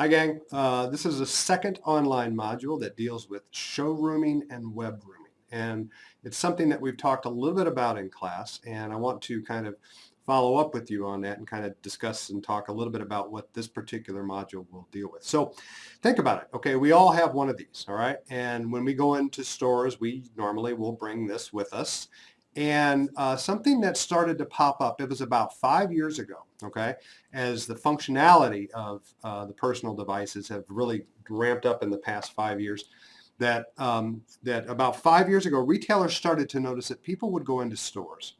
Hi gang, this is a second online module that deals with showrooming and web rooming. And it's something that we've talked a little bit about in class, and I want to kind of follow up with you on that and kind of discuss and talk a little bit about what this particular module will deal with. So think about it. Okay, we all have one of these, all right? And when we go into stores, we normally will bring this with us. And something that started to pop up, it was about 5 years ago, okay, as the functionality of the personal devices have really ramped up in the past 5 years, that about 5 years ago, retailers started to notice that people would go into stores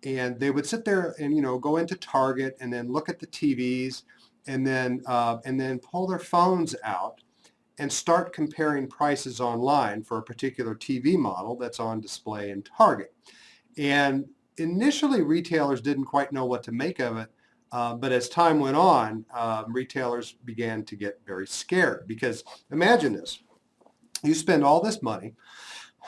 and they would sit there and go into Target and then look at the TVs and then pull their phones out and start comparing prices online for a particular TV model that's on display in Target. And initially, retailers didn't quite know what to make of it. But as time went on, retailers began to get very scared because imagine this. You spend all this money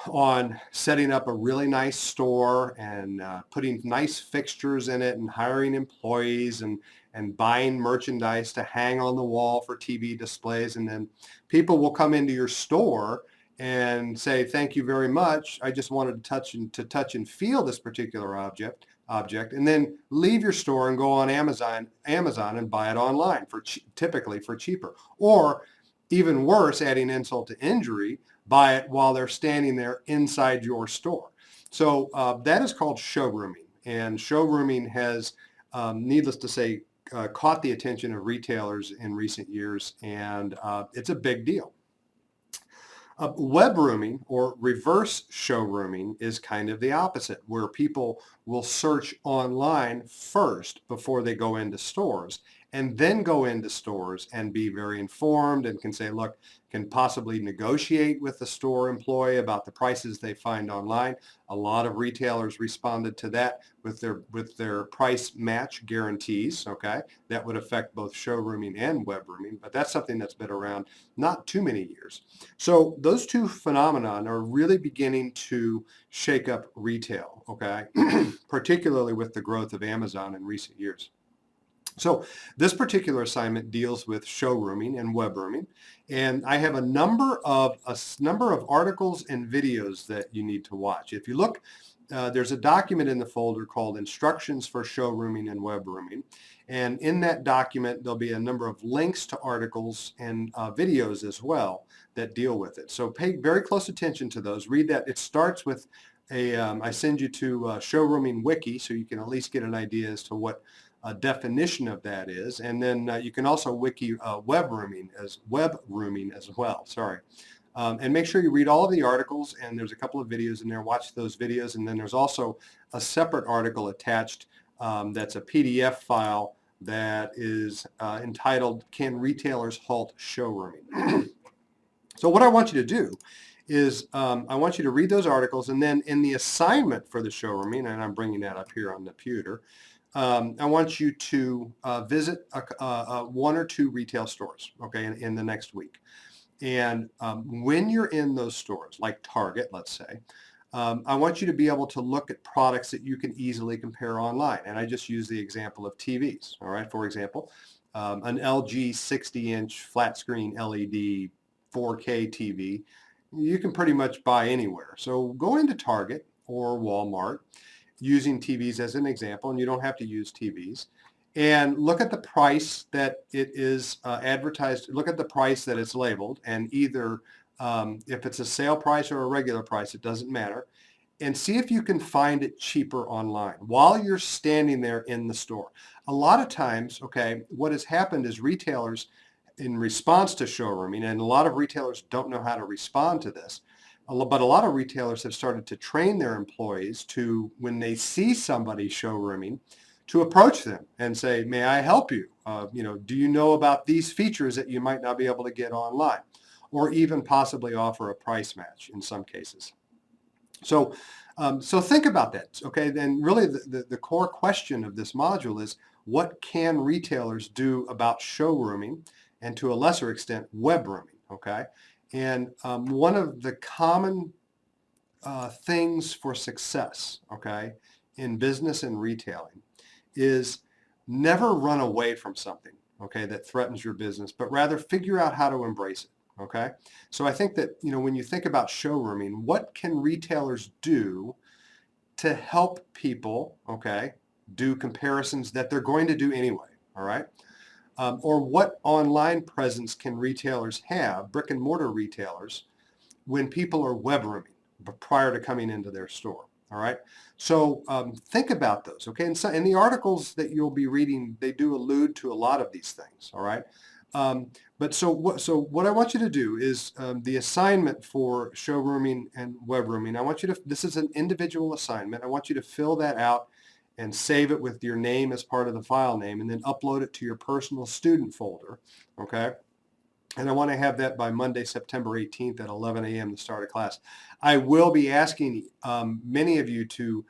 on setting up a really nice store and putting nice fixtures in it and hiring employees and buying merchandise to hang on the wall for TV displays. And then people will come into your store and say, thank you very much. I just wanted to touch and feel this particular object, and then leave your store and go on Amazon and buy it online typically for cheaper. Or even worse, adding insult to injury, buy it while they're standing there inside your store. So that is called showrooming. And showrooming has, needless to say, caught the attention of retailers in recent years, and it's a big deal. Web rooming or reverse showrooming is kind of the opposite, where people will search online first before they go into stores, and then go into stores and be very informed and can say, look, can possibly negotiate with the store employee about the prices they find online. A lot of retailers responded to that with their price match guarantees, okay? That would affect both showrooming and web rooming, but that's something that's been around not too many years. So those two phenomenon are really beginning to shake up retail, okay? Particularly with the growth of Amazon in recent years. So this particular assignment deals with showrooming and web rooming, and I have a number of articles and videos that you need to watch. If you look, there's a document in the folder called Instructions for Showrooming and Web Rooming, and in that document there'll be a number of links to articles and videos as well that deal with it. So pay very close attention to those. Read that. It starts with I send you to Showrooming Wiki, so you can at least get an idea as to what a definition of that is, and then you can also wiki web rooming as well. Sorry, and make sure you read all of the articles. And there's a couple of videos in there. Watch those videos, and then there's also a separate article attached that's a PDF file that is entitled "Can Retailers Halt Showrooming?" So what I want you to do is I want you to read those articles, and then in the assignment for the showrooming, and I'm bringing that up here on the computer. I want you to visit one or two retail stores, okay, in the next week. And when you're in those stores, like Target, let's say, I want you to be able to look at products that you can easily compare online. And I just use the example of TVs, all right? For example, an LG 60-inch flat screen LED 4K TV, you can pretty much buy anywhere. So go into Target or Walmart, using TVs as an example, and you don't have to use TVs, and look at the price that it is advertised, look at the price that it's labeled, and either if it's a sale price or a regular price, it doesn't matter, and see if you can find it cheaper online while you're standing there in the store. A lot of times, okay, what has happened is retailers, in response to showrooming, and a lot of retailers don't know how to respond to this, but a lot of retailers have started to train their employees to, when they see somebody showrooming, to approach them and say, may I help you? Do you know about these features that you might not be able to get online? Or even possibly offer a price match in some cases. So think about that, okay? Then really the core question of this module is, what can retailers do about showrooming and, to a lesser extent, web rooming, okay? And one of the common things for success, okay, in business and retailing is never run away from something. okay, that threatens your business, but rather figure out how to embrace it, okay? So I think that, when you think about showrooming, what can retailers do to help people, okay, do comparisons that they're going to do anyway, all right? Or what online presence can retailers have, brick and mortar retailers, when people are web rooming prior to coming into their store, all right? So think about those, okay? And so in the articles that you'll be reading, they do allude to a lot of these things, all right? But so what I want you to do is the assignment for showrooming and webrooming, this is an individual assignment. I want you to fill that out and save it with your name as part of the file name, and then upload it to your personal student folder, okay? And I want to have that by Monday, September 18th at 11 a.m. to start a class. I will be asking many of you to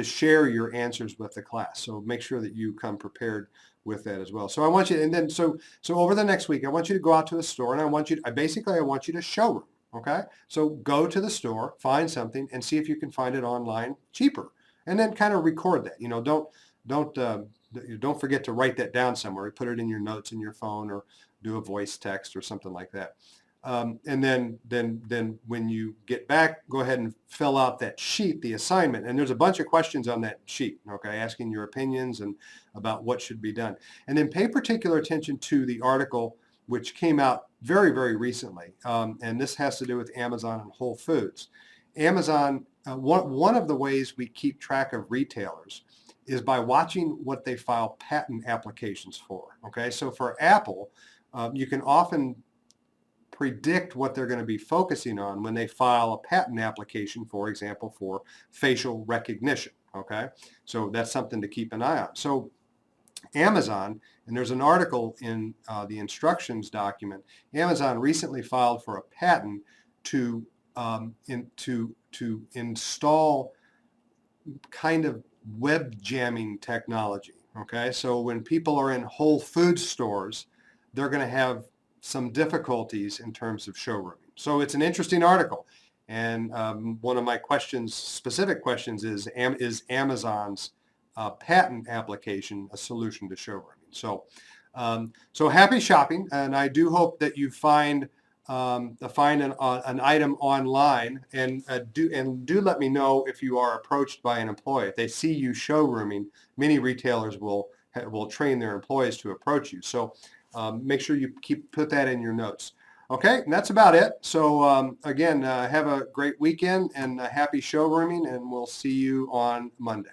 share your answers with the class. So make sure that you come prepared with that as well. So I want you, and then so over the next week, I want you to go out to the store, and I want you to showroom. Okay, so go to the store, find something, and see if you can find it online cheaper, and then kind of record that. Don't forget to write that down somewhere. Put it in your notes in your phone, or do a voice text or something like that. And then when you get back, go ahead and fill out that sheet, the assignment. And there's a bunch of questions on that sheet, okay, asking your opinions and about what should be done. And then pay particular attention to the article which came out very, very recently. And this has to do with Amazon and Whole Foods. Amazon, one of the ways we keep track of retailers is by watching what they file patent applications for, okay? So for Apple, you can often predict what they're going to be focusing on when they file a patent application, for example, for facial recognition, okay? So that's something to keep an eye on. So Amazon, and there's an article in the instructions document, Amazon recently filed for a patent to install kind of web jamming technology, okay? So when people are in Whole Foods stores, they're going to have some difficulties in terms of showrooming. So it's an interesting article. And one of my specific questions is Amazon's patent application a solution to showrooming? So happy shopping, and I do hope that you find an item online, and do let me know if you are approached by an employee. If they see you showrooming, many retailers will train their employees to approach you. So make sure you put that in your notes. Okay, and that's about it. So again, have a great weekend and happy showrooming, and we'll see you on Monday.